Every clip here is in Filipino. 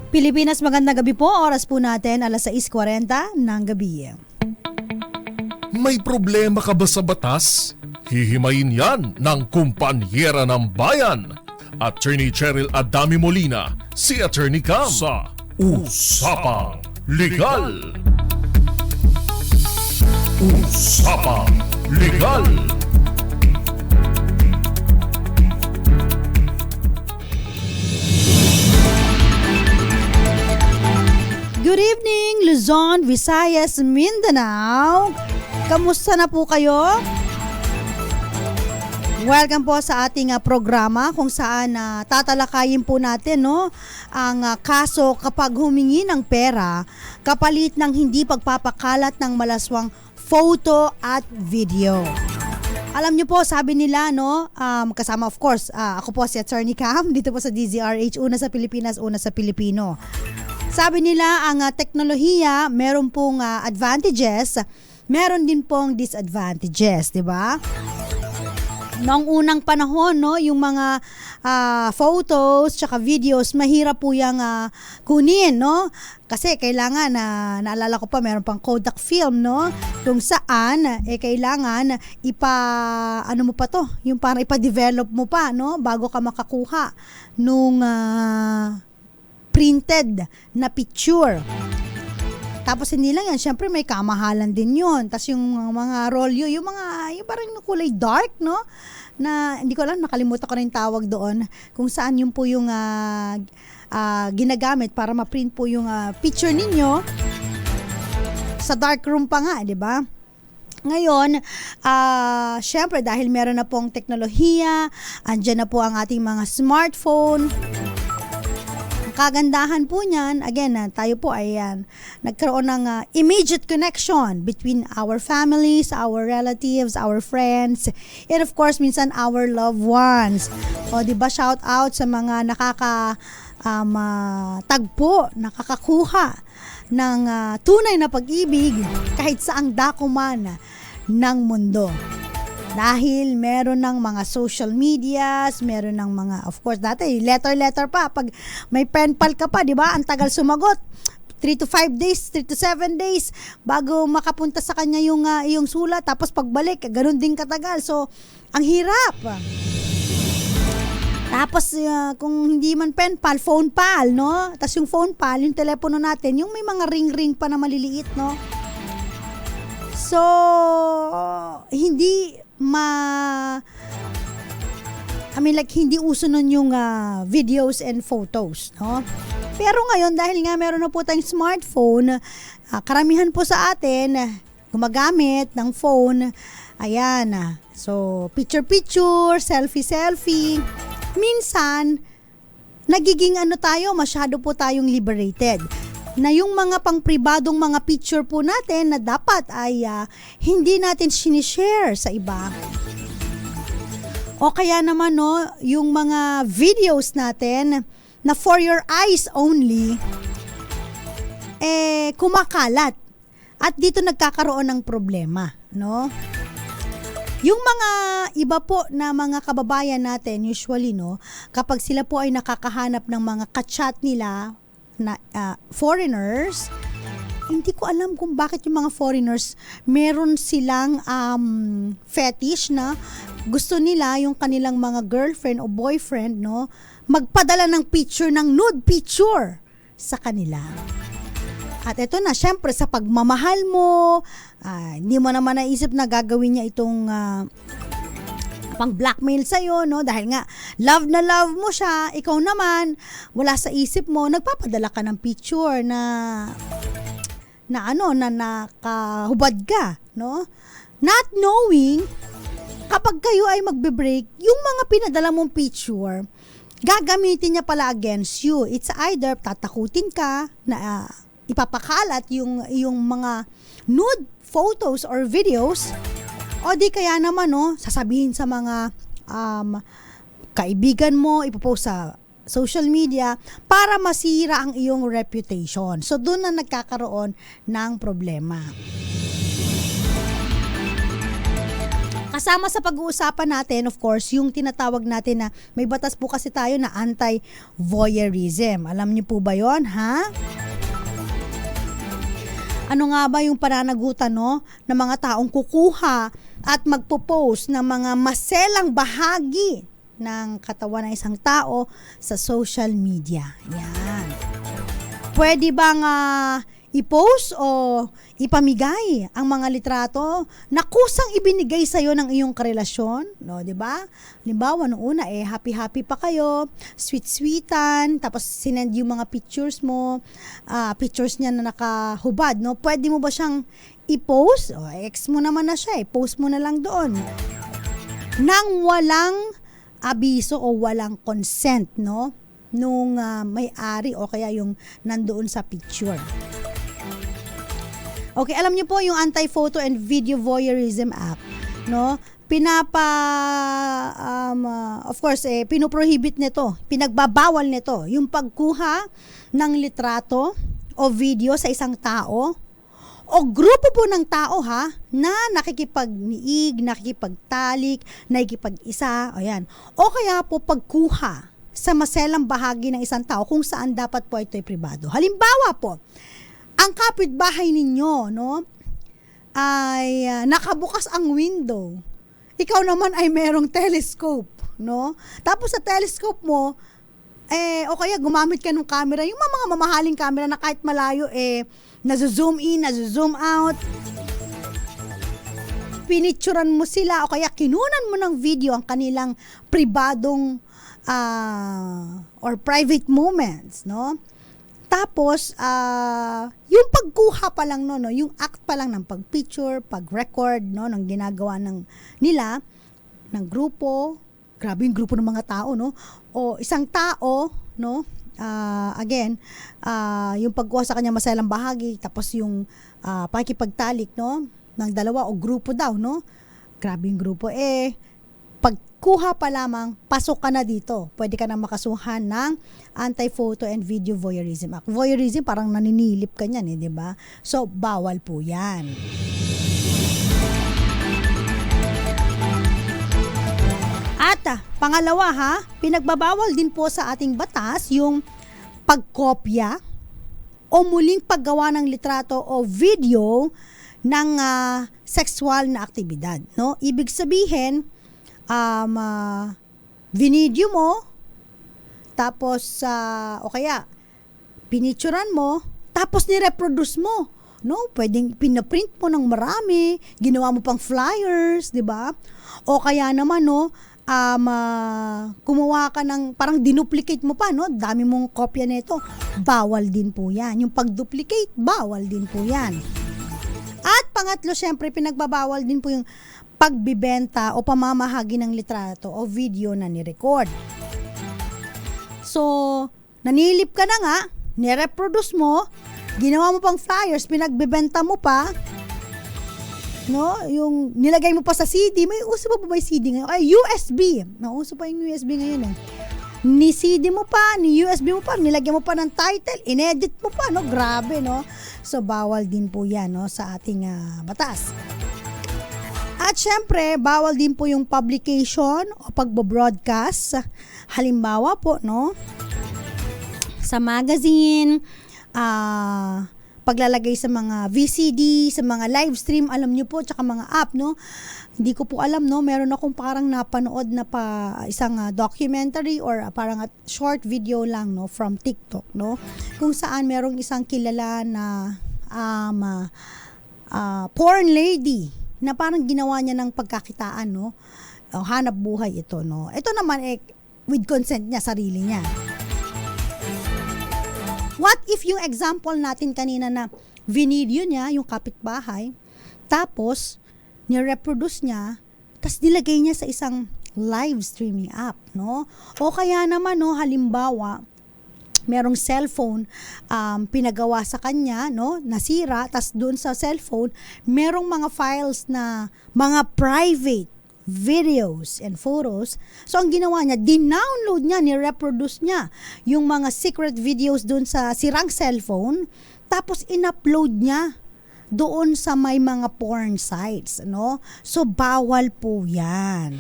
Pilipinas, magandang gabi po. Oras po natin, alas 6:40 ng gabi. May problema ka ba sa batas? Hihimayin yan ng kumpanyera ng bayan. Attorney Cheryl Adami Molina, si Attorney Cam sa Usapang Legal. Usapang Legal. Good evening, Luzon, Visayas, Mindanao. Kamusta na po kayo? Welcome po sa ating programa kung saan tatalakayin po natin ang kaso kapag humingi ng pera kapalit ng hindi pagpapakalat ng malaswang photo at video. Alam niyo po, sabi nila, kasama of course, ako po si Attorney Cam, dito po sa DZRH, una sa Pilipinas, una sa Pilipino. Sabi nila, ang teknolohiya, meron pong advantages, meron din pong disadvantages, di ba? Noong unang panahon, yung mga photos tsaka videos, mahirap po yung kunin, no? Kasi kailangan, naalala ko pa, meron pang Kodak film, no? Kung saan, kailangan ano mo pa to? Yung parang ipa-develop mo pa, no? Bago ka makakuha nung printed na picture. Tapos hindi lang yan, syempre may kamahalan din yun. Tapos yung mga rolyo, yung parang kulay dark, no? Na hindi ko alam, nakalimutan ko na yung tawag doon. Kung saan yun po yung ginagamit para ma-print po yung picture ninyo sa dark room pa nga, di ba? Ngayon, syempre dahil meron na pong teknolohiya, andyan na po ang ating mga smartphone. Kagandahan po niyan, again, tayo po ay nagkaroon ng immediate connection between our families, our relatives, our friends, and of course, minsan our loved ones. O, diba, shout out sa mga tagpo, nakakakuha ng tunay na pag-ibig kahit saang dako man ng mundo. Dahil meron ng mga social medias, meron ng mga, of course, dati letter pa. Pag may pen pal ka pa, di ba? Ang tagal sumagot. 3 to 5 days, 3 to 7 days bago makapunta sa kanya yung sulat. Tapos pagbalik, ganun din katagal. So, ang hirap. Tapos, kung hindi man pen pal, phone pal, no? Tapos yung phone pal, yung telepono natin, yung may mga ring-ring pa na maliliit, no? So, hindi hindi uso nun yung videos and photos, no? Pero ngayon, dahil nga meron na po tayong smartphone, karamihan po sa atin gumagamit ng phone. Ayan, so picture-picture, selfie-selfie. Minsan, nagiging masyado po tayong liberated. Na yung mga pang-pribadong mga picture po natin na dapat ay hindi natin sinishare sa iba. O kaya naman, yung mga videos natin na for your eyes only, kumakalat. At dito nagkakaroon ng problema, no? Yung mga iba po na mga kababayan natin, usually, kapag sila po ay nakakahanap ng mga kachat nila, na foreigners, hindi ko alam kung bakit yung mga foreigners meron silang fetish na gusto nila yung kanilang mga girlfriend o boyfriend, magpadala ng picture, ng nude picture sa kanila. At ito na, syempre sa pagmamahal mo, hindi mo naman naisip na gagawin niya itong pang blackmail sa'yo, dahil nga love na love mo siya, ikaw naman wala sa isip mo, nagpapadala ka ng picture na nakahubad ka, not knowing kapag kayo ay magbe-break, yung mga pinadala mong picture gagamitin niya pala against you. It's either tatakutin ka na ipapakalat yung mga nude photos or videos, o di kaya naman sasabihin sa mga kaibigan mo, ipopost sa social media para masira ang iyong reputation. So doon na nagkakaroon ng problema. Kasama sa pag-uusapan natin, of course, yung tinatawag natin na may batas po kasi tayo na anti-voyeurism. Alam niyo po ba yon, ha? Ano nga ba yung pananagutan, no, ng mga taong kukuha at magpo-post ng mga maselang bahagi ng katawan ng isang tao sa social media? Yan. Pwede bang i-post o ipamigay ang mga litrato na kusang ibinigay sa iyo ng iyong karelasyon, no, 'di ba? Halimbawa, noong una happy-happy pa kayo, sweet-sweetan, tapos sinend yung mga pictures mo, pictures niya na nakahubad, no? Pwede mo ba siyang i-post? O, ex mo naman na siya, post mo na lang doon. Nang walang abiso o walang consent, no, nung may-ari o kaya yung nandoon sa picture. Okay, alam niyo po yung anti-photo and video voyeurism app, no? Of course, pinoprohibit nito, pinagbabawal nito yung pagkuha ng litrato o video sa isang tao o grupo po ng tao, ha, na nakikipagniig, nakikipagtalik, nakikipag-isa, ayan. O kaya po pagkuha sa maselang bahagi ng isang tao kung saan dapat po ito'y pribado. Halimbawa po, ang kapitbahay ninyo, no, ay nakabukas ang window. Ikaw naman ay merong telescope, no? Tapos sa telescope mo, o kaya gumamit ka ng camera, yung mga mamahaling camera na kahit malayo, nazo-zoom in, nazo-zoom out. Pinicturan mo sila o kaya kinunan mo ng video ang kanilang pribadong or private moments, no? Tapos, yung pagkuha pa lang, no, yung act pa lang ng pag-picture, pag-record, no, ng ginagawa nila, ng grupo, grabe yung grupo ng mga tao, no, o isang tao, no, again, yung pagkuha sa kanya maselang bahagi, tapos yung pakikipagtalik, no, ng dalawa o grupo daw, no, grabe yung grupo, pagkuha pa lamang, pasok ka na dito. Pwede ka na makasuhan ng anti-photo and video voyeurism act. Voyeurism, parang naninilip ka niyan, di ba? So, bawal po yan. At pangalawa, ha, pinagbabawal din po sa ating batas yung pagkopya o muling paggawa ng litrato o video ng sexual na aktibidad, no? Ibig sabihin, vinidyo mo, tapos o kaya pinicturan mo, tapos nireproduce mo, no? Pwedeng pinaprint mo ng marami, ginawa mo pang flyers, di ba? O kaya naman, no, kumuha ka ng, parang dinuplicate mo pa, no? Dami mong kopya nito. Bawal din po yan. Yung pag-duplicate, bawal din po yan. At pangatlo, syempre, pinagbabawal din po yung pagbibenta o pamamahagi ng litrato o video na nirecord. So, nanilip ka na nga, nireproduce mo, ginawa mo pang flyers, pinagbibenta mo pa, no? Yung nilagay mo pa sa CD, may uso pa ba yung CD ngayon? Ay, USB. Nauso pa yung USB ngayon, Ni CD mo pa, ni USB mo pa, nilagyan mo pa ng title, inedit mo pa, no? Grabe, no? So, bawal din po yan, no, sa ating batas. At syempre, bawal din po yung publication o pagbo-broadcast. Halimbawa po, no, sa magazine, paglalagay sa mga VCD, sa mga live stream, alam nyo po, tsaka mga app, no. Hindi ko po alam, no, meron akong parang napanood na isang documentary or parang short video lang, no, from TikTok, no, kung saan merong isang kilala na porn lady na parang ginawa niya ng pagkakitaan, no? O, hanap buhay ito, no? Ito naman, with consent niya, sarili niya. What if yung example natin kanina na vinidyo niya, yung kapitbahay, tapos, nireproduce niya, tapos nilagay niya sa isang live streaming app, no? O kaya naman, no, halimbawa, merong cellphone pinagawa sa kanya, no, nasira, tas doon sa cellphone merong mga files na mga private videos and photos. So ang ginawa niya, din-download niya, ni-reproduce niya yung mga secret videos doon sa sirang cellphone, tapos in-upload niya doon sa may mga porn sites, no? So bawal po 'yan.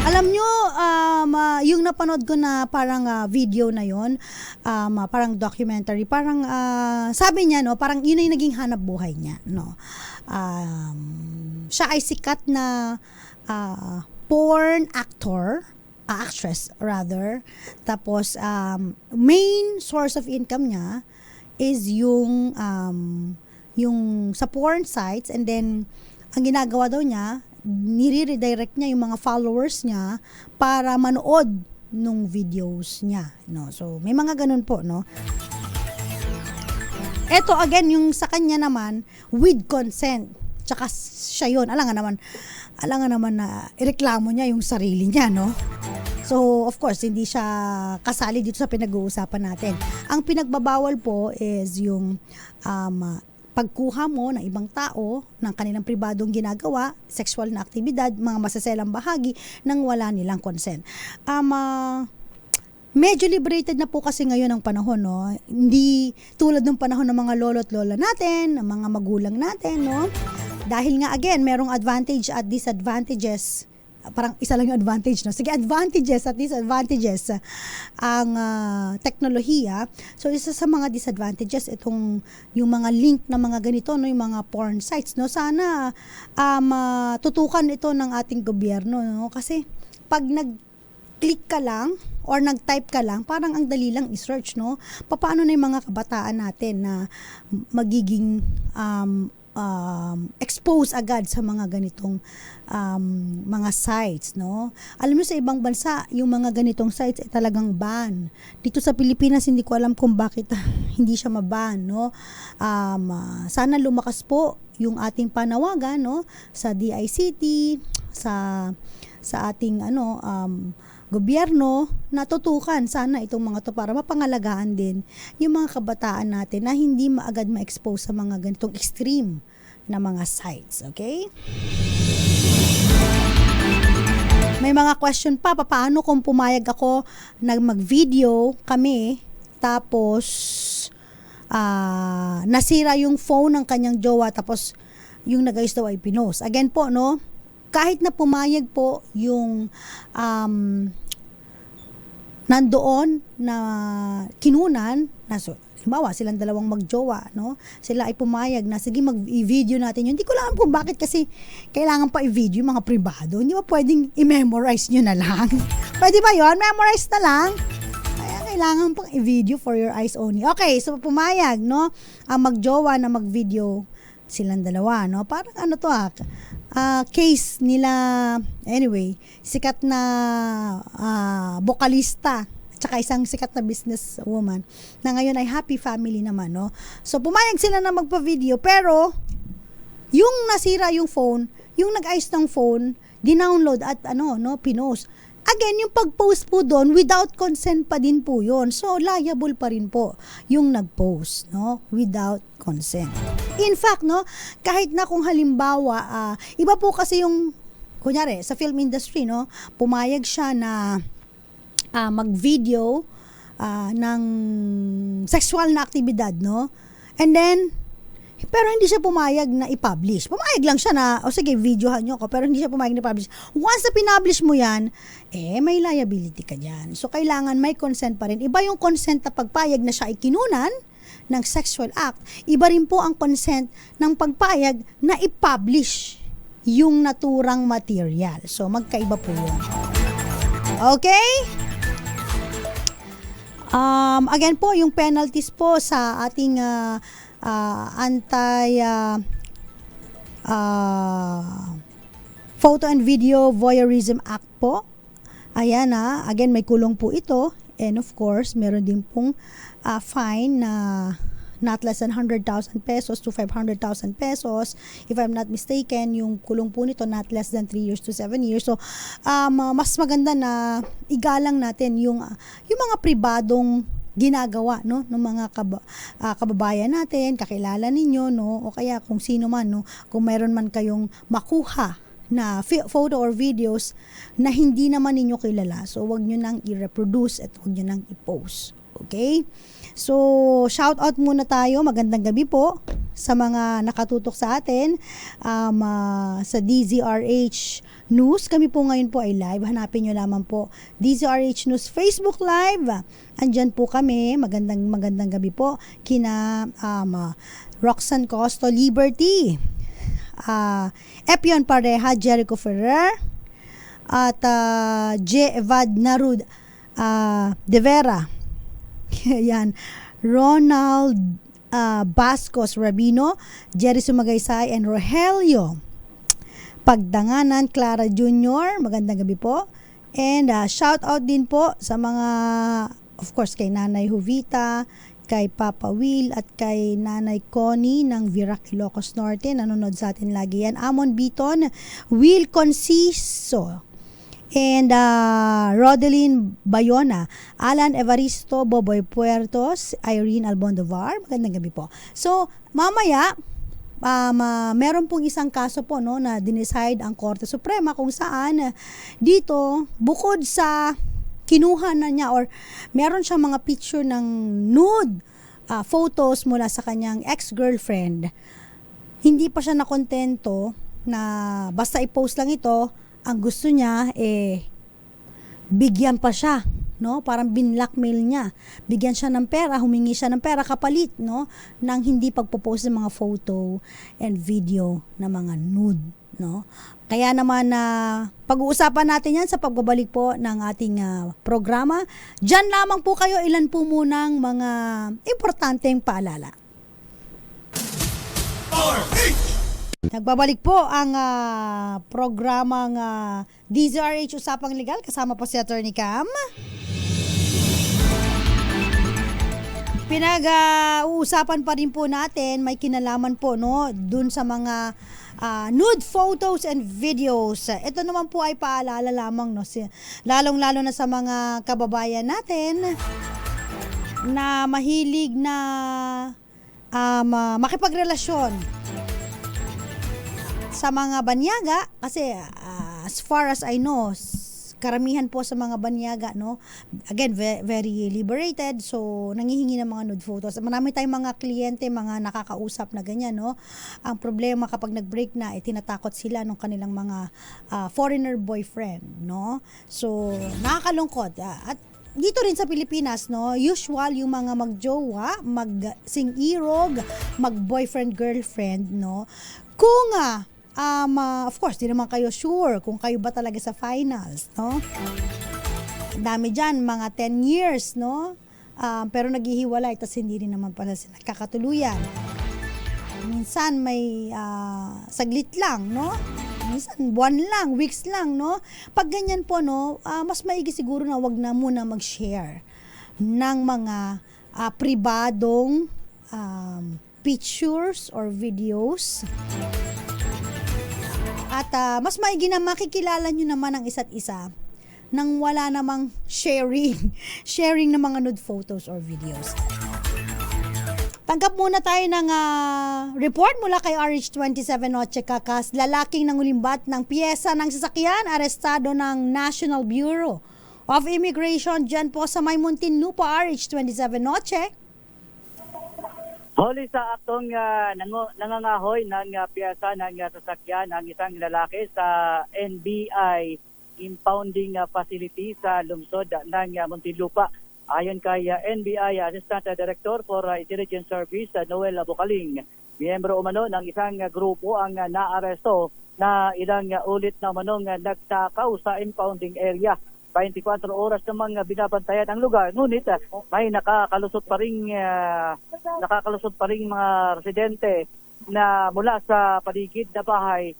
Alam nyo, yung napanood ko na parang video na yon, parang documentary, parang sabi niya, no, parang yun ay naging hanap buhay niya, no. Siya ay sikat na porn actress rather. Tapos main source of income niya is yung sa porn sites, and then ang ginagawa daw niya, nire-redirect niya yung mga followers niya para manood nung videos niya, no. So may mga ganun po, no. Eto again, yung sa kanya naman with consent. Tsaka siya yun. Alam nga naman na ireklamo niya yung sarili niya, no. So of course hindi siya kasali dito sa pinag-uusapan natin. Ang pinagbabawal po is yung pagkuha mo ng ibang tao ng kanilang pribadong ginagawa, sexual na aktibidad, mga masaselang bahagi nang wala nilang consent. Medyo liberated na po kasi ngayon ang panahon, no? Hindi tulad ng panahon ng mga lolo't lola natin, ng mga magulang natin, no? Dahil nga again, merong advantage at disadvantages. Parang isa lang yung advantage, no? Sige, advantages at disadvantages ang teknolohiya. So isa sa mga disadvantages itong yung mga link na mga ganito, no, yung mga porn sites, no. Sana tutukan ito ng ating gobyerno, no, kasi pag nag-click ka lang or nag-type ka lang, parang ang dali lang i-search, no. Paano na yung mga kabataan natin na magiging expose agad sa mga ganitong mga sites, no? Alam mo sa ibang bansa, yung mga ganitong sites ay talagang ban. Dito sa Pilipinas, hindi ko alam kung bakit hindi siya maban, no? Sana lumakas po yung ating panawagan, no, sa DICT, sa ating gobyerno, natutukan sana itong mga to para mapangalagaan din yung mga kabataan natin na hindi maagad ma-expose sa mga ganitong extreme na mga sites, okay? May mga question pa, paano kung pumayag ako na mag-video kami tapos nasira yung phone ng kanyang jowa tapos yung nag-ayos daw ay pinost. Again po, no, kahit na pumayag po yung nandoon na kinunan, halimbawa silang dalawang magjowa, no, sila ay pumayag na sige mag-i-video natin yun. Hindi ko lang alam kung bakit kasi kailangan pa i-video yung mga pribado. Hindi ba pwedeng i-memorize nyo na lang? Pwede ba yun? Memorize na lang? Kaya kailangan pang i-video for your eyes only. Okay, so pumayag, no, ang magjowa na mag-video silang dalawa, no. Parang ano to case nila, anyway, sikat na bokalista at saka isang sikat na business woman na ngayon ay happy family naman, no. So pumayag sila na magpa-video, pero yung nasira yung phone, yung nag-ayos ng phone, dinownload at pinost. Again, yung pag-post po doon, without consent pa din po yun. So, liable pa rin po yung nag-post, no? Without consent. In fact, no, kahit na kung halimbawa, iba po kasi yung, kunyari, sa film industry, no, pumayag siya na mag-video ng sexual na aktibidad, no? And then, pero hindi siya pumayag na i-publish. Pumayag lang siya na, sige, videohan nyo ako, pero hindi siya pumayag na i-publish. Once na pinablish mo yan, may liability ka dyan. So, kailangan may consent pa rin. Iba yung consent na pagpayag na siya ay kinunan ng sexual act. Iba rin po ang consent ng pagpayag na i-publish yung naturang material. So, magkaiba po yun. Okay? Again po, yung penalties po sa ating Photo and Video Voyeurism Act po. Ayan again may kulong po ito, and of course meron din pong fine na not less than 100,000 pesos to 500,000 pesos. If I'm not mistaken, yung kulong po nito not less than 3 years to 7 years. So mas maganda na igalang natin yung mga pribadong ginagawa, no, ng mga kababayan natin, kakilala ninyo, no, o kaya kung sino man, no, kung mayroon man kayong makuha na photo or videos na hindi naman ninyo kilala, so wag nyo nang i-reproduce at wag nyo nang i-post. Okay? So, shout out muna tayo. Magandang gabi po sa mga nakatutok sa atin sa DZRH News. Kami po ngayon po ay live. Hanapin nyo lamang po DZRH News Facebook Live. Andyan po kami. Magandang gabi po kina Roxanne Costo Liberty, Epion Pareha, Jericho Ferrer, at J. Evad Narud De Vera. Yan. Ronald Bascos Rabino, Jerry Sumagaysay, and Rogelio Pagdanganan, Clara Jr. Magandang gabi po. And shout out din po sa mga, of course, kay Nanay Jovita, kay Papa Will, at kay Nanay Connie ng Virac, Ilocos Norte. Nanonood sa atin lagi yan. Amon Biton, Will Conciso, and Rodeline Bayona, Alan Evaristo, Boboy Puertos, Irene Albondovar. Magandang gabi po. So, mamaya, meron pong isang kaso po no, na dinicide ang Korte Suprema kung saan dito, bukod sa kinuha na niya or meron siyang mga picture ng nude photos mula sa kanyang ex-girlfriend, hindi pa siya nakontento na basta i-post lang ito. Ang gusto niya bigyan pa siya, no? Parang binlockmail niya. Bigyan siya ng pera, humingi siya ng pera kapalit, no? Nang hindi pagpo-post ng mga photo and video na mga nude, no? Kaya naman pag-uusapan natin 'yan sa pagbabalik po ng ating programa. Diyan lamang po kayo, ilan po munang mga importanteng paalala. Nagbabalik po ang programang DZRH Usapang Legal. Kasama po si Attorney Cam. Pinag-uusapan pa rin po natin, may kinalaman po no, dun sa mga nude photos and videos. Ito naman po ay paalala lamang, no, lalong-lalo na sa mga kababayan natin na mahilig na makipagrelasyon sa mga banyaga, kasi as far as I know, karamihan po sa mga banyaga, no, again, very liberated, so nangihingi ng mga nude photos. Marami tayong mga kliyente, mga nakakausap na ganyan, no. Ang problema kapag nag-break na, tinatakot sila ng kanilang mga foreigner boyfriend, no. So nakakalungkot. At dito rin sa Pilipinas, no, usual yung mga magjowa, mag-sing-irog, mag-boyfriend girlfriend, no. Kung of course, di naman kayo sure kung kayo ba talaga sa finals, no? Dami dyan, mga 10 years, no? Pero naghihiwalay, tas hindi rin naman pala sila kakatuluyan. Minsan may saglit lang, no? Minsan buwan lang, weeks lang, no? Pag ganyan po, no, mas maigi siguro na wag na muna mag-share ng mga pribadong pictures or videos. At mas maigi na makikilala nyo naman ang isa't isa nang wala namang sharing ng mga nude photos or videos. Tanggap muna tayo ng report mula kay RH27 Noche Kakas. Lalaking nangulimbat ng piyesa ng sasakyan, arestado ng National Bureau of Immigration dyan po sa Maymuntinlupa. RH27 Noche. Huli sa aktong nangangahoy ng piyesa ng sasakyan ang isang lalaki sa NBI impounding facility sa lungsod ng Muntinlupa. Ayon kay NBI Assistant Director for Intelligence Service Noel Bukaling, miyembro umano ng isang grupo ang naaresto na ilang ulit na umanong nagtakaw sa impounding area. 24 oras namang binabantayan ang lugar, ngunit may nakakalusot pa ring mga residente na mula sa paligid na bahay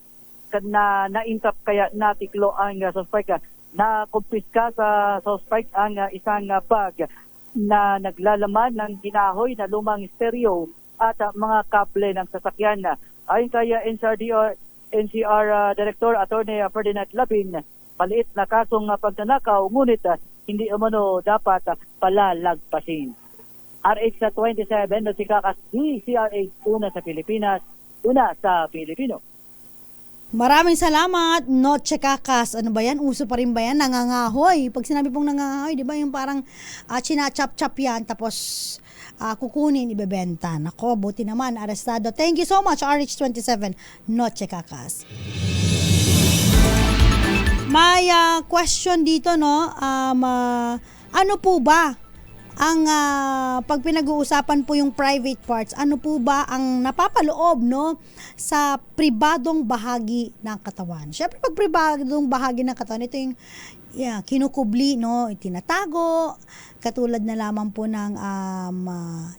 na naintap kaya natiklo ang suspect. Na kumpiska sa suspect ang isang bag na naglalaman ng ginahoy na lumang stereo at mga kable ng sasakyan. Ayon kay NCR Director Attorney Ferdinand Labin, maliit na kasong pagnanakaw, ngunit hindi umano dapat palalagpasin. RH27 na si Kakas DCRH, una sa Pilipinas, una sa Pilipino. Maraming salamat, Noche Kakas. Ano ba yan? Uso pa rin ba yan? Nangangahoy. Pag sinabi pong nangangahoy, di ba yung parang chinachap-chap yan, tapos kukunin, ibebenta. Nako, buti naman, arestado. Thank you so much, RH27, Noche Kakas. May question dito, no? Ano po ba ang pag pinag-uusapan po yung private parts, ano po ba ang napapaloob, no, sa pribadong bahagi ng katawan? Syempre, pag pribadong bahagi ng katawan, ito yung kinukubli, no, itinatago, katulad na lamang po ng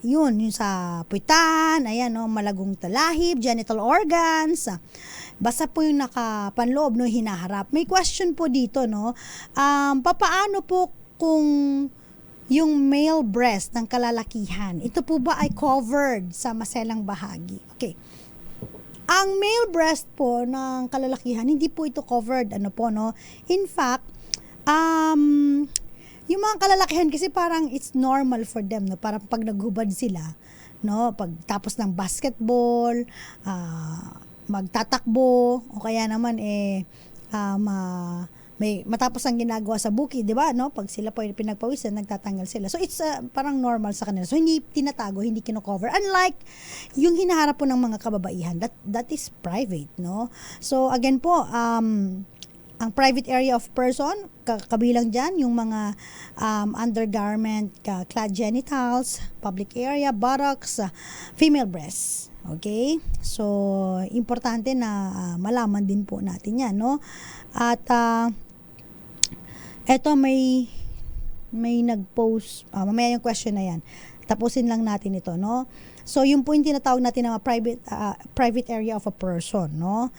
yung sa puwitan, ayan, no, malagong talahib, genital organs, basta po yung nakapanloob, no, hinaharap. May question po dito, no, papaano po kung yung male breast ng kalalakihan, ito po ba ay covered sa maselang bahagi? Okay. Ang male breast po ng kalalakihan, hindi po ito covered, ano po, no? In fact, yung mga kalalakihan kasi parang it's normal for them, no? Parang pag naghubad sila, no? Pag tapos ng basketball, magtatakbo, o kaya naman may matapos ang ginagawa sa bukid, di ba, no? Pag sila po pinagpawisan, nagtatanggal sila. So it's parang normal sa kanila. So hindi tinatago, hindi kino-cover. Unlike yung hinaharap po ng mga kababaihan, that is private, no? So again po, ang private area of person, kabilang dyan yung mga undergarment, clad genitals, public area, buttocks, female breasts. Okay? So importante na malaman din po natin yan, no? At eto may nag-post, mamaya yung question na yan. Tapusin lang natin ito, no? So yung po yung tinatawag natin na private area of a person, no?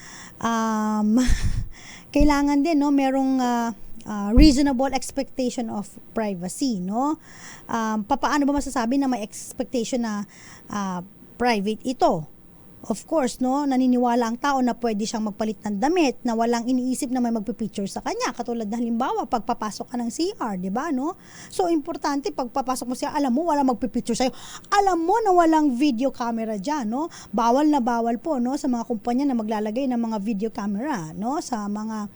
Kailangan din, no, merong reasonable expectation of privacy, no? Paano ba masasabi na may expectation na private ito? Of course, no, naniniwala ang tao na pwede siyang magpalit ng damit na walang iniisip na may magpipicture sa kanya. Katulad na halimbawa, pagpapasok ka ng CR, di ba, no? So, importante, pagpapasok mo siya, alam mo, walang magpipicture sa'yo. Alam mo na walang video camera dyan, no? Bawal na bawal po, no, sa mga kumpanya na maglalagay ng mga video camera, no, sa mga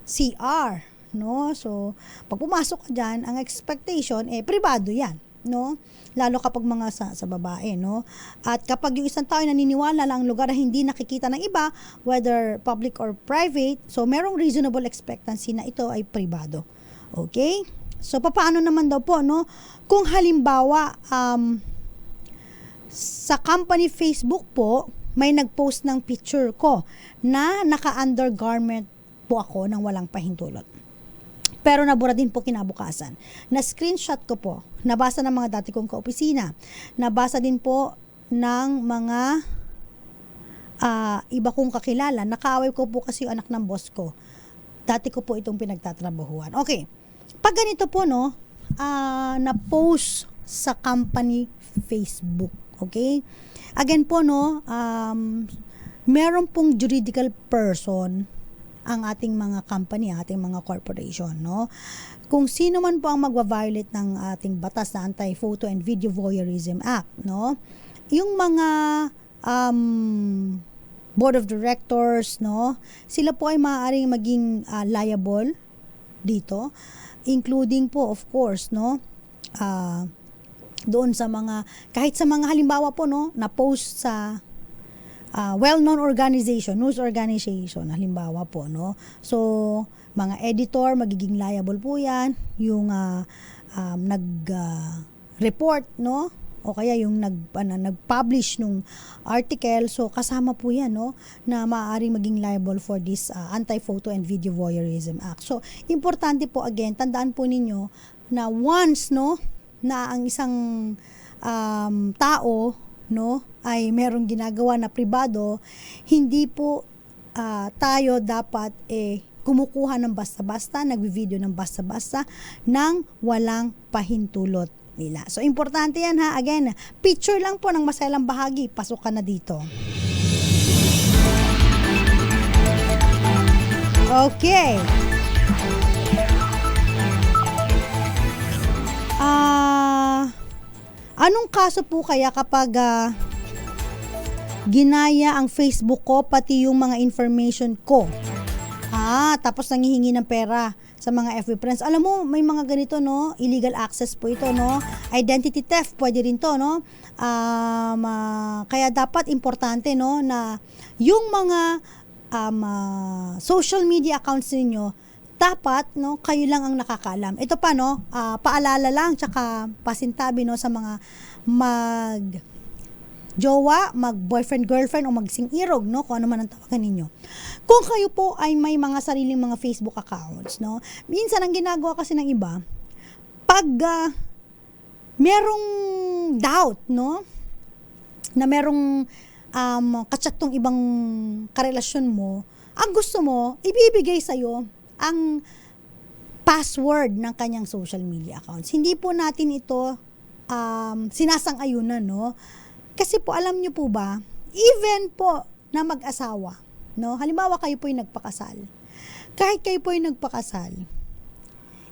CR, no? So, pag pumasok ka dyan, ang expectation, privado yan, no? Lalo kapag mga sa babae, no? At kapag yung isang tao ay naniniwala lang ang lugar na hindi nakikita ng iba, whether public or private, so merong reasonable expectancy na ito ay pribado. Okay? So, paano naman daw po, no? Kung halimbawa, sa company Facebook po, may nag-post ng picture ko na naka-undergarment po ako ng walang pahintulot. Pero nabura din po kinabukasan. Na-screenshot ko po, nabasa ng mga dati kong kaopisina, nabasa din po ng mga iba kong kakilala. Nakaaway ko po kasi yung anak ng boss ko. Dati ko po itong pinagtatrabahuan. Okay, pag ganito po, no, na-post sa company Facebook. Okay? Again po, no, meron pong juridical person ang ating mga company, ating mga corporation, no? Kung sino man po ang magva-violate ng ating batas na Anti-Photo and Video Voyeurism Act, no? Yung mga board of directors, no? Sila po ay maaaring maging liable dito, including po, of course, no? Doon sa mga, kahit sa mga halimbawa po, no, na post sa well-known organization, news organization, halimbawa po, no. So, mga editor, magiging liable po yan, yung nag-report, no, o kaya yung nag-publish nung article, so kasama po yan, no, na maaaring maging liable for this Anti-Photo and Video Voyeurism Act. So, importante po, again, tandaan po ninyo na once, no, na ang isang tao, no, ay merong ginagawa na pribado, hindi po tayo dapat kumukuha ng basta-basta, nagvi-video ng basta-basta ng walang pahintulot nila. So, importante yan, ha. Again, picture lang po ng maselang bahagi, pasok ka na dito. Okay. Anong kaso po kaya kapag ginaya ang Facebook ko, pati yung mga information ko. Tapos nanghihingi ng pera sa mga FB friends. Alam mo, may mga ganito, no? Illegal access po ito, no? Identity theft, pwede rin to, no? Kaya dapat importante, no, na yung mga social media accounts niyo, dapat, no, kayo lang ang nakakaalam. Ito pa, no, paalala lang, tsaka pasintabi, no, sa mga jowa, mag-boyfriend, girlfriend, o magsing-irog, no, kung ano man ang tawagan ninyo. Kung kayo po ay may mga sariling mga Facebook accounts, no, minsan ang ginagawa kasi ng iba, pag merong doubt, no, na merong kachat tong ibang karelasyon mo, ang gusto mo, ibibigay sa'yo ang password ng kanyang social media accounts. Hindi po natin ito sinasang-ayunan, no? Kasi po, alam nyo po ba, even po na mag-asawa, no? Halimbawa kayo po yung nagpakasal. Kahit kayo po yung nagpakasal,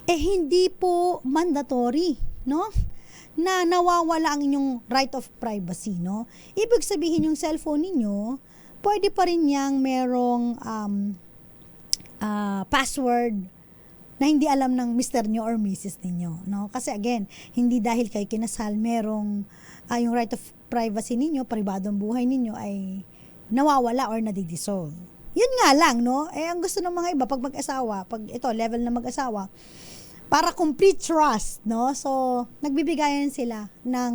hindi po mandatory, no, na nawawala ang inyong right of privacy, no? Ibig sabihin yung cellphone ninyo, pwede pa rin yang merong password na hindi alam ng mister nyo or misis ninyo, no? Kasi again, hindi dahil kayo kinasal, merong yung right of privacy ninyo, pribadong buhay ninyo ay nawawala or nadidissolve. Yun nga lang, no? Ang gusto ng mga iba, pag mag-asawa, pag ito, level na mag-asawa, para complete trust, no? So, nagbibigayan sila ng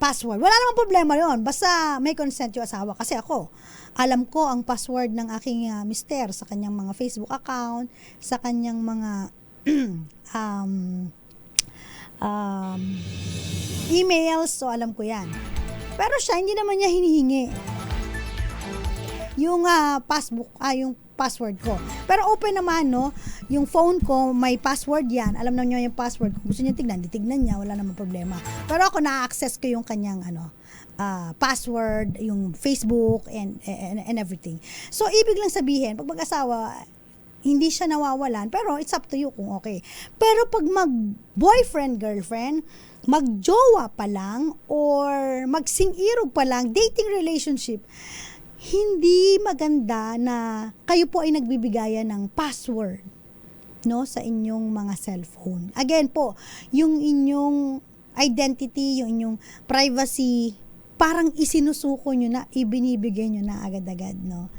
password. Wala namang problema yon, basta may consent yung asawa. Kasi ako, alam ko ang password ng aking mister sa kanyang mga Facebook account, sa kanyang mga emails, so alam ko yan. Pero siya, hindi naman niya hinihingi yung yung password ko. Pero open naman, no? Yung phone ko, may password yan. Alam na niya yung password. Kung gusto niya tignan, tignan niya, wala namang problema. Pero ako, na-access ko yung kanyang password, yung Facebook, and everything. So, ibig lang sabihin, pag mag-asawa, hindi siya nawawalan, pero it's up to you kung okay. Pero pag mag-boyfriend, girlfriend, mag-jowa pa lang, or magsing-irog pa lang, dating relationship, hindi maganda na kayo po ay nagbibigayan ng password, no, sa inyong mga cellphone. Again po, yung inyong identity, yung inyong privacy, parang isinusuko nyo na, ibinibigay nyo na agad-agad, no.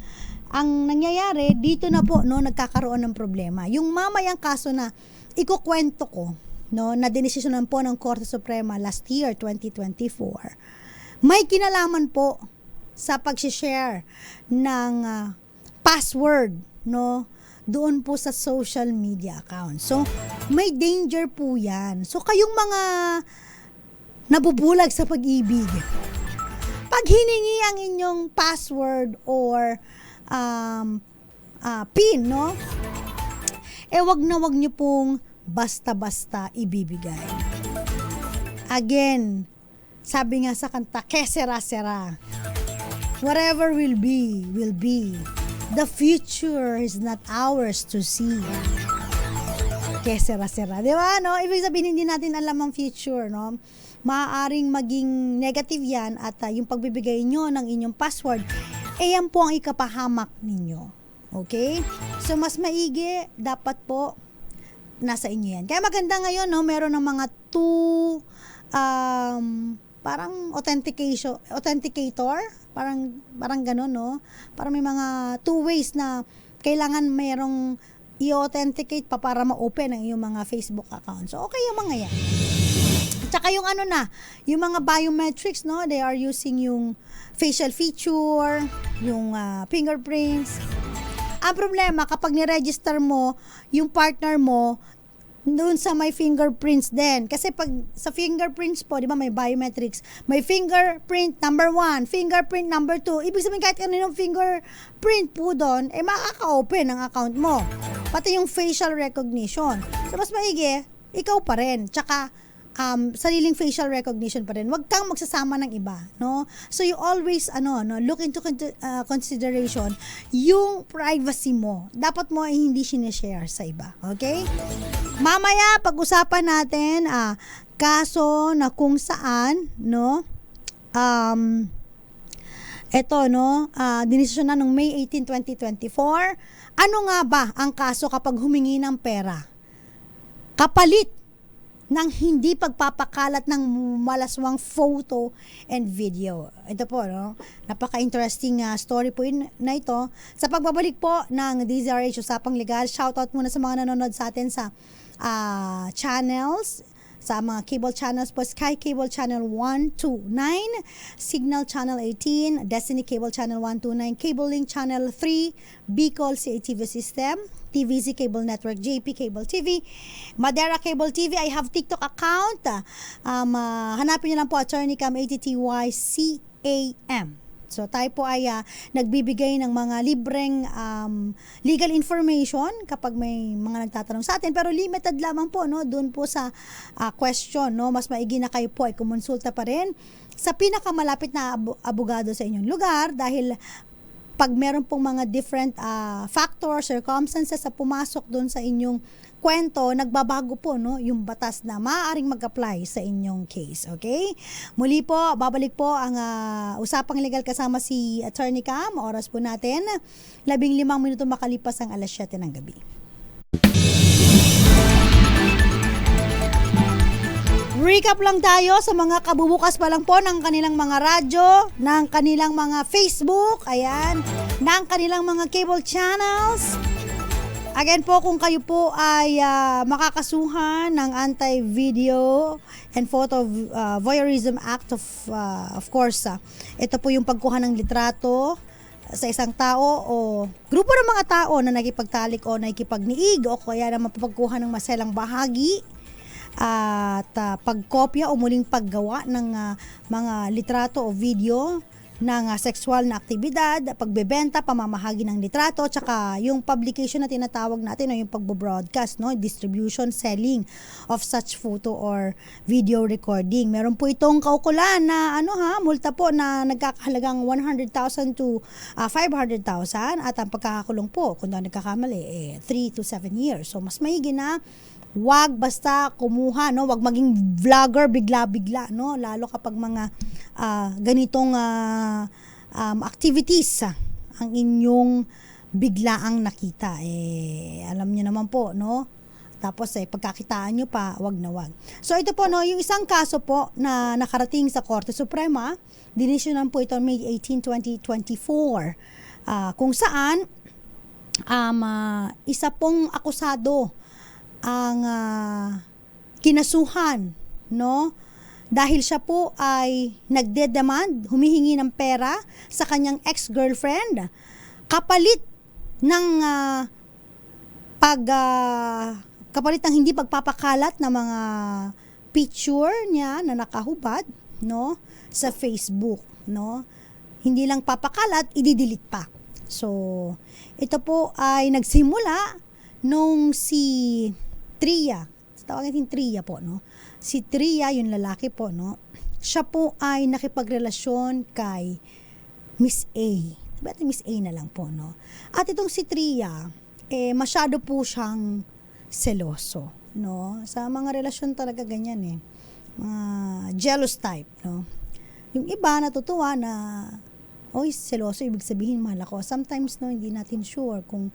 Ang nangyayari, dito na po, no, nagkakaroon ng problema. Yung mamayang kaso na ikukwento ko, no, na dinesisyonan po ng Korte Suprema last year, 2024, may kinalaman po sa pag-share ng password, no, doon po sa social media account. So, may danger po yan. So, kayong mga nabubulag sa pag-ibig, pag hiningi ang inyong password or PIN, no, wag na wag nyo pong basta-basta ibibigay. Again, sabi nga sa kanta, que sera-sera. Whatever will be, will be. The future is not ours to see. Que sera-sera. Di ba, no? Ibig sabihin, hindi natin alam ang future, no? Maaaring maging negative yan at yung pagbibigay nyo ng inyong password, yan po ang ikapahamak ninyo. Okay? So, mas maigi, dapat po, nasa inyo yan. Kaya maganda ngayon, no? Meron ng mga parang authenticator, parang gano'n, no? Parang may mga 2 ways na kailangan mayroong i-authenticate pa para ma-open ang iyong mga Facebook account. So, okay yung mga yan. Tsaka yung yung mga biometrics, no? They are using yung facial feature, yung fingerprints. Ang problema, kapag ni-register mo yung partner mo, doon sa may fingerprints din. Kasi pag sa fingerprints po, di ba may biometrics, may fingerprint number 1, fingerprint number 2. Ibig sabihin kahit ano yung fingerprint po doon, makaka-open ang account mo. Pati yung facial recognition. So mas maigi, ikaw pa rin. Tsaka sariling facial recognition pa rin. Huwag kang magsasama ng iba, no? So you always look into consideration yung privacy mo. Dapat mo ay hindi sinishare sa iba, okay? Mamaya pag-usapan natin kaso na kung saan, no? Ito, no, dinesisyon na noong May 18, 2024. Ano nga ba ang kaso kapag humingi ng pera? Kapalit ng hindi pagpapakalat ng malaswang photo and video. Ito po, no? Napaka-interesting story po na ito. Sa pagbabalik po ng DZRH Usapang Legal, shoutout muna sa mga nanonood sa atin sa channels, sa mga cable channels po, Sky Cable Channel 129, Signal Channel 18, Destiny Cable Channel 129, Cable Link Channel 3, Bicol CATV System, TVZ Cable Network, JP Cable TV, Madera Cable TV. I have TikTok account. Hanapin niyo lang po Attorney Cam ATTYCAM. So tayo po ay nagbibigay ng mga libreng legal information kapag may mga nagtatanong sa atin, pero limited lamang po, no, doon po sa question, no. Mas maigi na kayo po ay kumonsulta pa rin sa pinakamalapit na abogado sa inyong lugar, dahil pag meron pong mga different factors, circumstances sa pumasok doon sa inyong kwento, nagbabago po, no, yung batas na maaaring mag-apply sa inyong case. Okay? Muli po, babalik po ang Usapang Legal kasama si Attorney Cam. Oras po natin, 15 minuto makalipas ang 7:00 ng gabi. Recap lang tayo sa mga kabubukas pa lang po ng kanilang mga radyo, ng kanilang mga Facebook, ayan, ng kanilang mga cable channels. Again po, kung kayo po ay makakasuhan ng Anti-Video and Photo Voyeurism Act of course, ito po yung pagkuha ng litrato sa isang tao o grupo ng mga tao na nakipagtalik o nakikipagniig o kaya na mapapagkuha ng maselang bahagi at pagkopya o muling paggawa ng mga litrato o video ng sexual na aktibidad, pagbebenta, pamamahagi ng litrato, tsaka yung publication na tinatawag natin o yung pagbo-broadcast, no, distribution, selling of such photo or video recording. Meron po itong kaukulan na multa po na nagkakahalagang 100,000 to 500,000 at ang pagkakakulong po kung nagkakamali 3 to 7 years. So mas maigi na wag basta kumuha, no, wag maging vlogger bigla-bigla, no, lalo kapag mga ganitong activities ang inyong biglaang nakita, alam niyo naman po, no, tapos pagkakitaan niyo pa, wag na wag. So ito po, no, yung isang kaso po na nakarating sa Korte Suprema, dinisyonan po ito May 18, 2024, kung saan isa pong akusado ang kinasuhan, no, dahil siya po ay nagdedemand, humihingi ng pera sa kanyang ex-girlfriend kapalit ng kapalit ng hindi pagpapakalat ng mga picture niya na nakahubad, no, sa Facebook, no. Hindi lang papakalat, i-delete pa. So ito po ay nagsimula nung si Tria, tawagin natin Tria po, no? Si Tria, yung lalaki po, no? Siya po ay nakipagrelasyon kay Miss A. Bakit Miss A na lang po, no? At itong si Tria, masyado po siyang seloso, no? Sa mga relasyon talaga ganyan, mga jealous type, no? Yung iba natutuwa na, oy, seloso, ibig sabihin mahal ako. Sometimes, no, hindi natin sure kung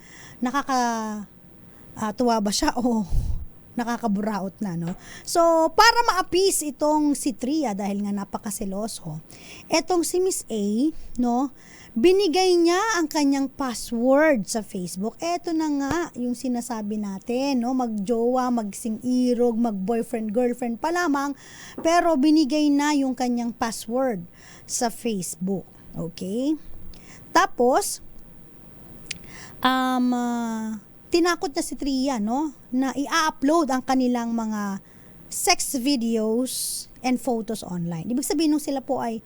tuwa ba siya o nakakaburaot na, no? So, para ma-appease itong si Tria dahil nga napakaseloso, etong si Miss A, no, binigay niya ang kanyang password sa Facebook. Eto na nga yung sinasabi natin, no, magjowa, magsing-irog, mag-boyfriend, girlfriend pa lamang, pero binigay na yung kanyang password sa Facebook. Okay? Tapos, tinakot na si Tria, no, na i-upload ang kanilang mga sex videos and photos online. Ibig sabihin nung sila po ay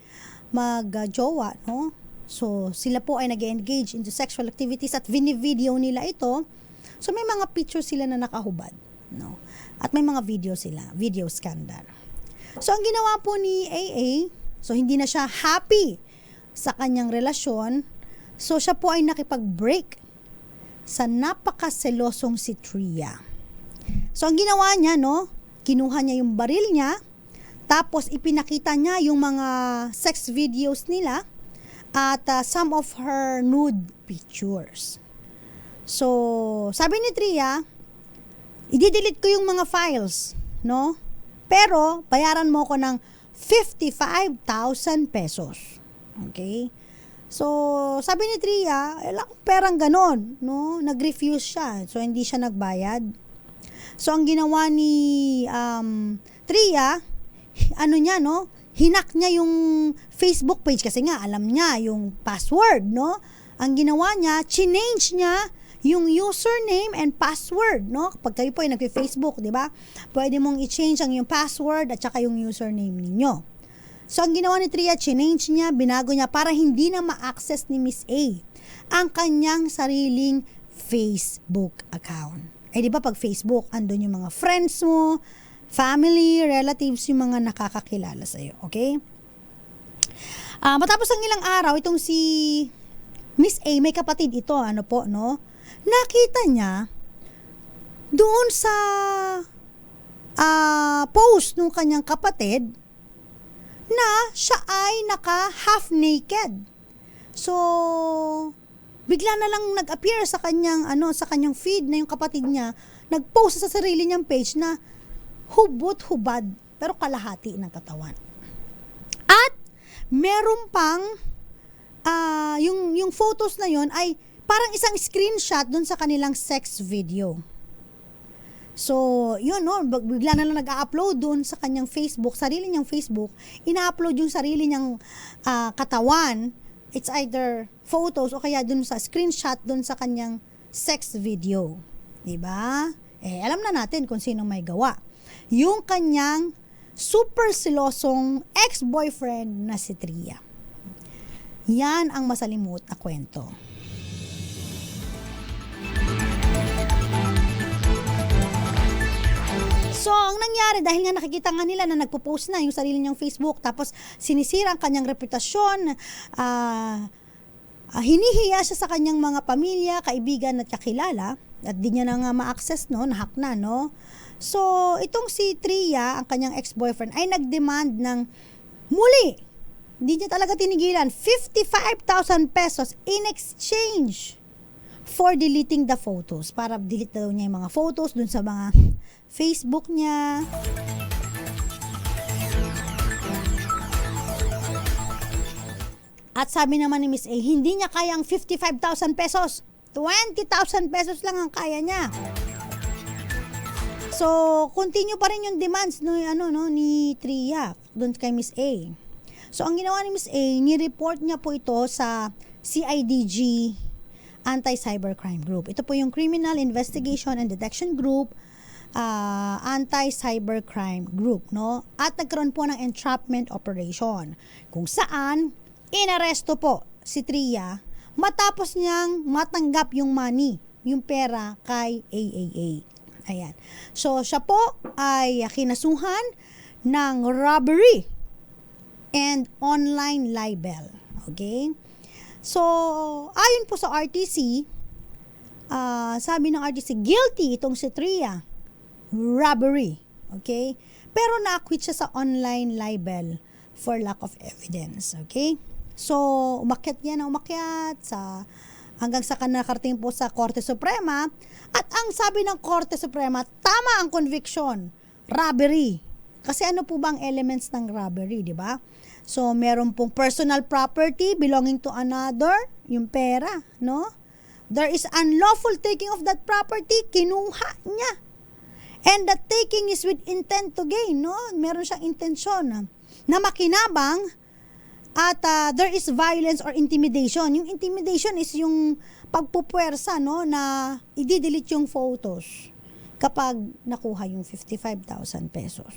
mag-jowa, no, so sila po ay nag-engage into sexual activities at video nila ito. So may mga pictures sila na nakahubad, no, at may mga video sila, video scandal. So ang ginawa po ni AA, so hindi na siya happy sa kanyang relasyon, so siya po ay nakipag-break sa napakaselosong si Tria. So ang ginawa niya, no, kinuha niya yung baril niya, tapos ipinakita niya yung mga sex videos nila at some of her nude pictures. So, sabi ni Tria, i-delete ko yung mga files, no? Pero, bayaran mo ko ng 55,000 pesos. Okay? So, sabi ni Tria, wala akong perang ganon, no? Nag-refuse siya. So, hindi siya nagbayad. So, ang ginawa ni Tria, hinak niya yung Facebook page kasi nga, alam niya yung password, no? Ang ginawa niya, change niya yung username and password, no? Kapag kayo po ay nagpe-Facebook, di ba? Pwede mong i-change ang yung password at saka yung username ninyo. So, ang ginawa ni Tria, change niya, binago niya para hindi na ma-access ni Miss A ang kanyang sariling Facebook account. Eh, di ba pag Facebook, andun yung mga friends mo, family, relatives, yung mga nakakakilala sa'yo, okay? Matapos ang ilang araw, itong si Miss A, may kapatid ito, nakita niya doon sa post ng kanyang kapatid na siya ay naka half naked. So, bigla na lang nag-appear sa kanyang feed na yung kapatid niya, nag-post sa sarili niyang page na hubot-hubad pero kalahati ng katawan. At meron pang yung photos na yon ay parang isang screenshot dun sa kanilang sex video. So, yun, bigla na lang nag-upload dun sa kanyang Facebook, sarili niyang Facebook, ina-upload yung sarili niyang katawan. It's either photos o kaya dun sa screenshot dun sa kanyang sex video. Diba? Alam na natin kung sino may gawa. Yung kanyang super silosong ex-boyfriend na si Tria. Yan ang masalimut na kwento. So, ang nangyari, dahil nga nakikita nga nila na nagpo-post na yung sarili niyang Facebook, tapos sinisira ang kanyang reputasyon, hinihiya siya sa kanyang mga pamilya, kaibigan at kakilala, at di niya na nga ma-access, nahack na, So, itong si Tria, ang kanyang ex-boyfriend, ay nag-demand ng muli. Hindi niya talaga tinigilan. 55,000 pesos in exchange for deleting the photos. Para delete daw niya yung mga photos dun sa mga Facebook niya. At sabi naman ni Miss A, hindi niya kaya ang 55,000 pesos. 20,000 pesos lang ang kaya niya. So, continue pa rin yung demands ni Tria doon kay Miss A. So, ang ginawa ni Miss A, ni-report niya po ito sa CIDG Anti-Cybercrime Group. Ito po yung Criminal Investigation and Detection Group, Anti-Cybercrime Group, At nagkaroon po ng entrapment operation kung saan inaresto po si Tria matapos niyang matanggap yung money, yung pera kay AAA. Ayan. So, siya po ay kinasuhan ng robbery and online libel. Okay? So, ayon po sa RTC, sabi ng RTC, guilty itong si Tria. Robbery. Okay? Pero na-acquit siya sa online libel for lack of evidence. Okay? So, umakyat hanggang sa nakarating po sa Korte Suprema. At ang sabi ng Korte Suprema, tama ang conviction. Robbery. Kasi ano po bang elements ng robbery, di ba? So, meron pong personal property belonging to another, yung pera, There is unlawful taking of that property, kinuha niya. And the taking is with intent to gain, Meron siyang intensyon na makinabang. At there is violence or intimidation. Yung intimidation is yung pagpupwersa, na i-delete yung photos kapag nakuha yung 55,000 pesos.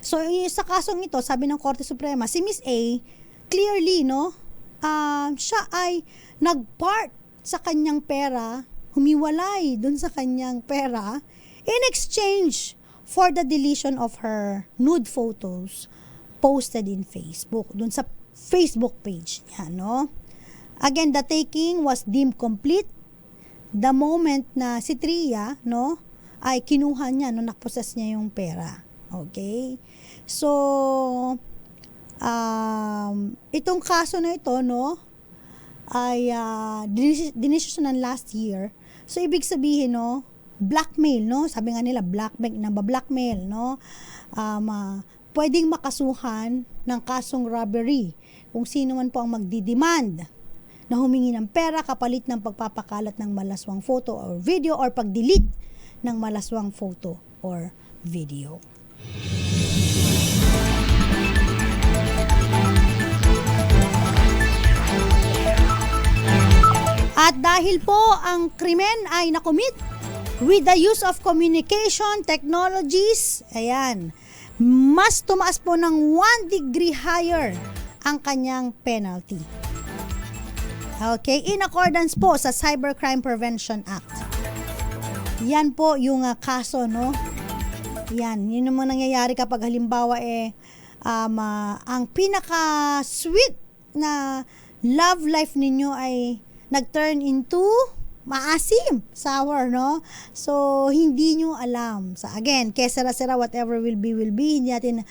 So, sa kasong ito, sabi ng Korte Suprema, si Miss A, clearly, siya ay nag-part sa kanyang pera, humiwalay dun sa kanyang pera, in exchange for the deletion of her nude photos posted in Facebook, dun sa Facebook page niya, Again, the taking was deemed complete the moment na si Tria, ay kinuha niya, nakaposes niya yung pera. Okay? So, itong kaso na ito, no, ay dinesisyonan last year. So, ibig sabihin, no, blackmail, no, sabi nga nila, blackmail, no, pwedeng makasuhan ng kasong robbery kung sino man po ang magdidemand na humingi ng pera kapalit ng pagpapakalat ng malaswang photo or video or pag-delete ng malaswang photo or video. At dahil po ang krimen ay nakomit with the use of communication technologies, ayan, mas tumaas po ng 1 degree higher ang kanyang penalty. Okay, in accordance po sa Cybercrime Prevention Act. Yan po yung kaso, no? Yan, yun naman nangyayari kapag halimbawa ang pinaka-sweet na love life ninyo ay nag-turn into maasim, sour, no? So, hindi nyo alam. So, again, kesera-sera, whatever will be, hindi natin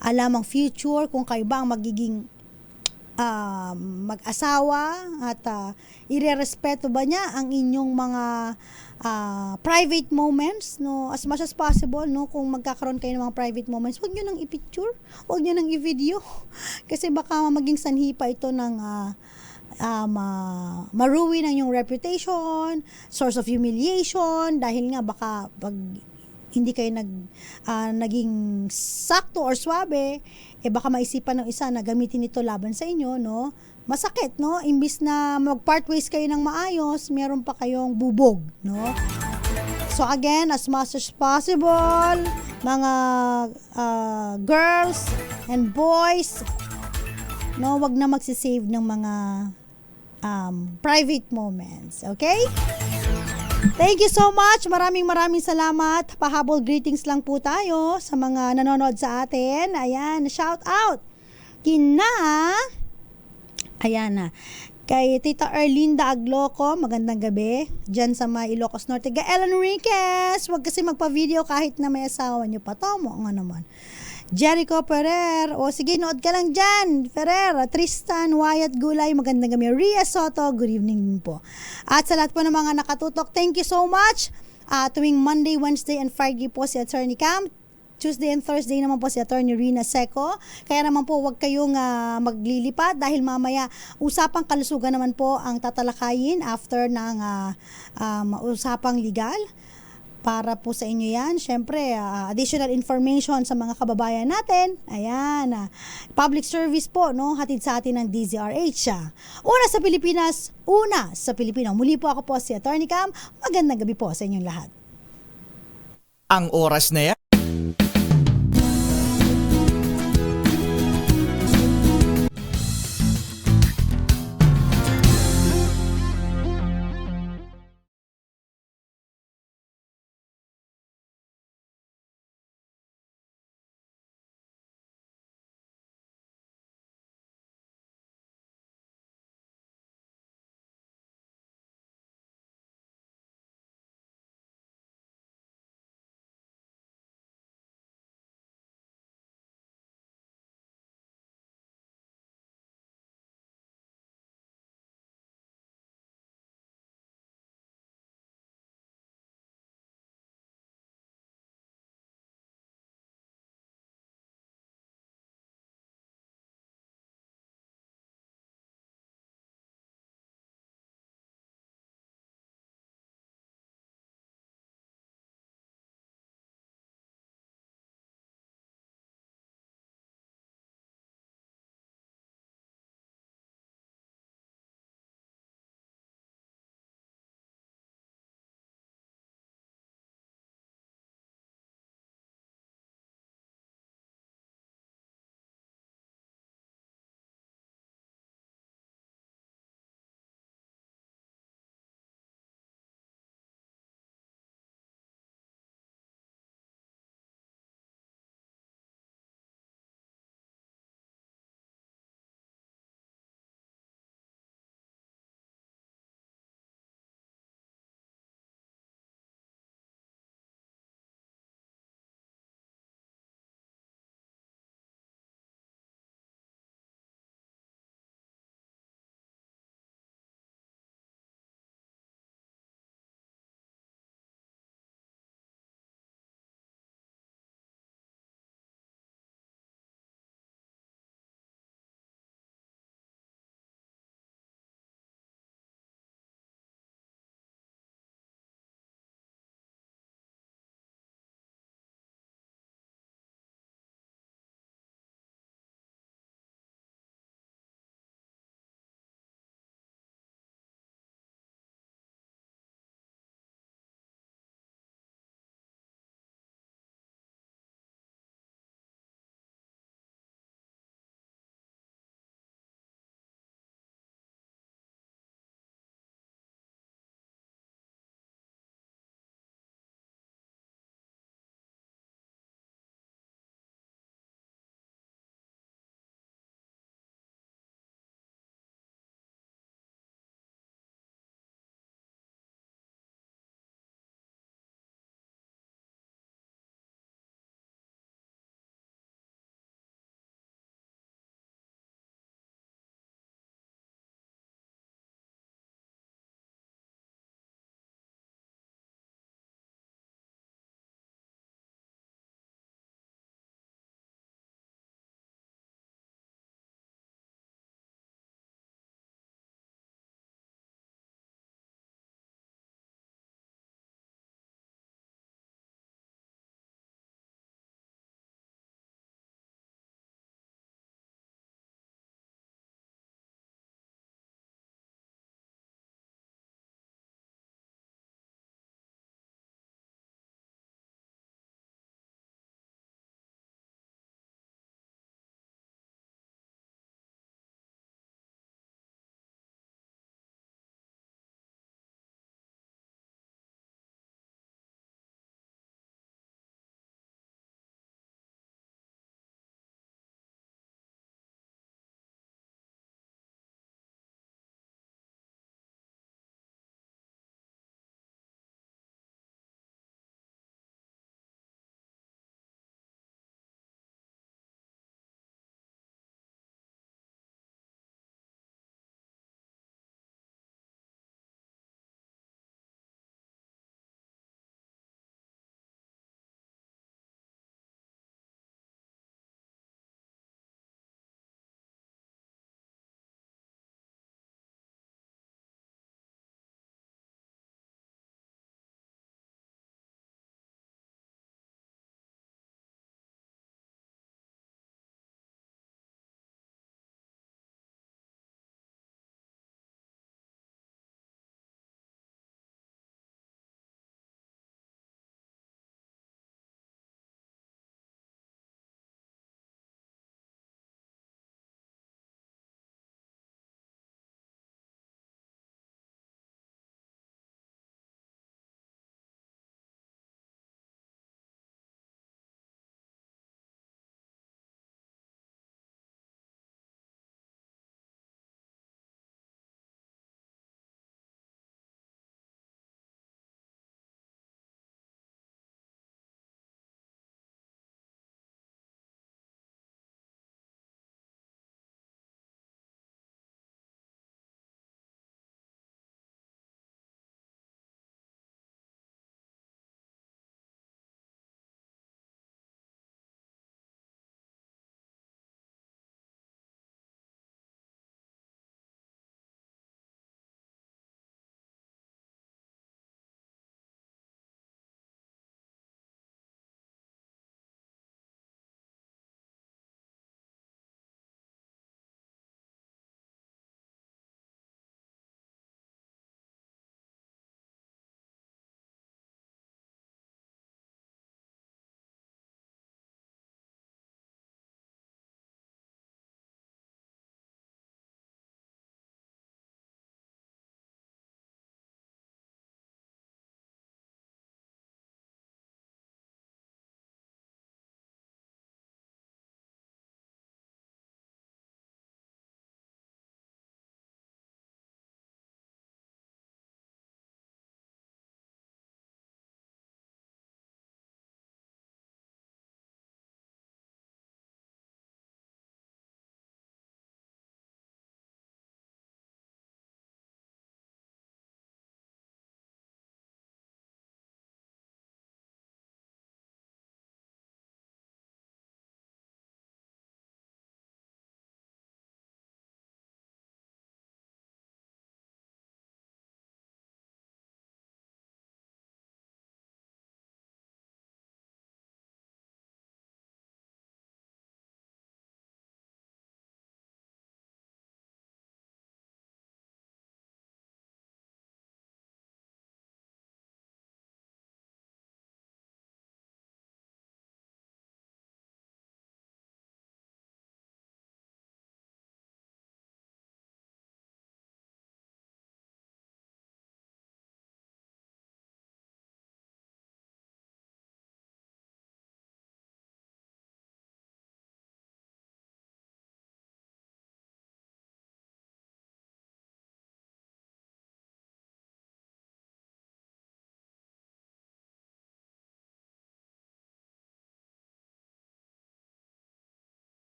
alam ang future, kung kayo ba ang magiging mag-asawa at irerespeto ba niya ang inyong mga private moments, no? As much as possible, no? Kung magkakaroon kayo ng mga private moments, huwag nyo nang i-picture, huwag nyo nang i-video. Kasi baka maging sanhi pa ito ng maruin ang yung reputation, source of humiliation, dahil nga baka pag hindi kayo naging sakto or swabe, baka maisipan ng isa na gamitin ito laban sa inyo, no? Masakit, no? Imbis na mag-part ways kayo ng maayos, meron pa kayong bubog, no? So again, as much as possible, mga girls and boys, no, wag na magsisave ng mga private moments. Okay? Thank you so much. Maraming salamat. Pahabol greetings lang po tayo sa mga nanonood sa atin. Ayan, shout out kay Tita Erlinda Agloco, magandang gabi. Diyan sa may Ilocos Norte. Gael Enriquez, wag kasi magpa-video kahit na may asawa niyo pa. Tomo, nga naman. Jericho Ferrer, sige, nood ka lang dyan. Ferrer, Tristan, Wyatt Gulay, magandang gabi. Ria Soto, good evening din po. At sa lahat po ng mga nakatutok, thank you so much. Tuwing Monday, Wednesday, and Friday po si Attorney Cam. Tuesday and Thursday naman po si Attorney Rina Seco. Kaya naman po huwag kayong maglilipat dahil mamaya usapang kalusugan naman po ang tatalakayin after ng usapang legal. Para po sa inyo yan. Siyempre, additional information sa mga kababayan natin. Ayan. Public service po, no? Hatid sa atin ng DZRH. Una sa Pilipinas, una sa Pilipino. Muli po ako po si Attorney Cam. Magandang gabi po sa inyong lahat. Ang oras na yan.